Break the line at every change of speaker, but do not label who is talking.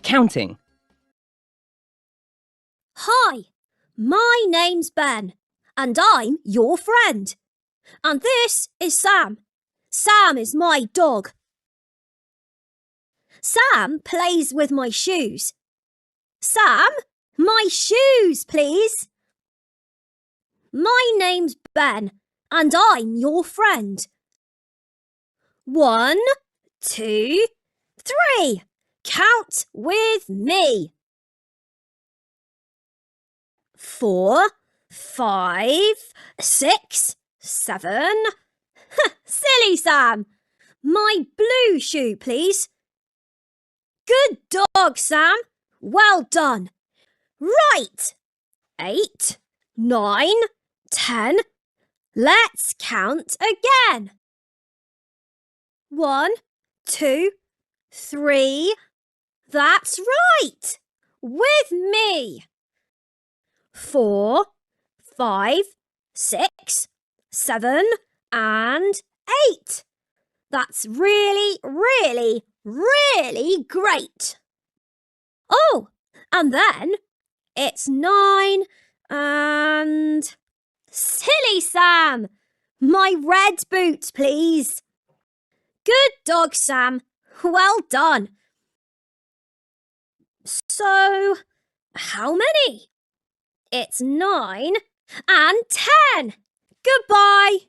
counting.
Hi, my name's Ben, and I'm your friend. And this is Sam. Sam is my dog. Sam plays with my shoes. Sam, my shoes, please. My name's Ben, and I'm your friend. 1, 2, 3. Count with me. 4, 5, 6, 7. Silly Sam. My blue shoe, please. Good dog, Sam. Well done. Right. 8, 9, 10. Let's count again. 1, 2, 3. That's right. With me. 4, 5, 6, 7, and 8. That's really, really, really great. Oh, and then it's 9 and... Silly Sam! My red boot, please. Good dog, Sam. Well done. So, how many? It's 9 and 10. Goodbye.